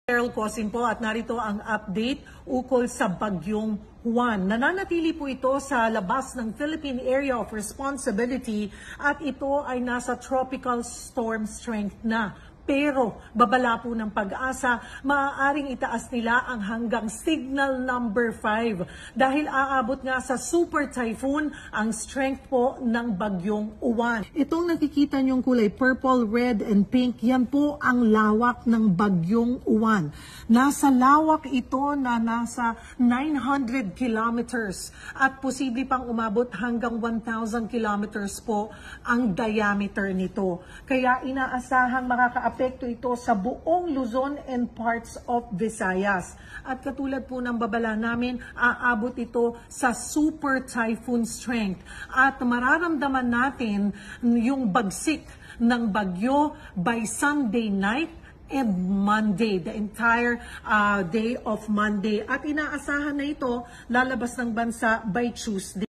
Cheryl Cosin po at narito ang update ukol sa bagyong Juan. Nananatili po ito sa labas ng Philippine Area of Responsibility at ito ay nasa tropical storm strength na. Pero babala po ng Pag-asa, maaaring itaas nila ang hanggang signal number 5 dahil aabot nga sa super typhoon ang strength po ng bagyong Juan. Itong nakikita niyong kulay purple, red, and pink, yan po ang lawak ng bagyong Juan. Nasa lawak ito na nasa 900 kilometers at posible pang umabot hanggang 1,000 kilometers po ang diameter nito. Kaya inaasahang makakaapekto ito sa buong Luzon and parts of Visayas. At katulad po ng babala namin, aabot ito sa super typhoon strength. At mararamdaman natin yung bagsik ng bagyo by Sunday night and Monday, the entire day of Monday. At inaasahan na ito lalabas ng bansa by Tuesday.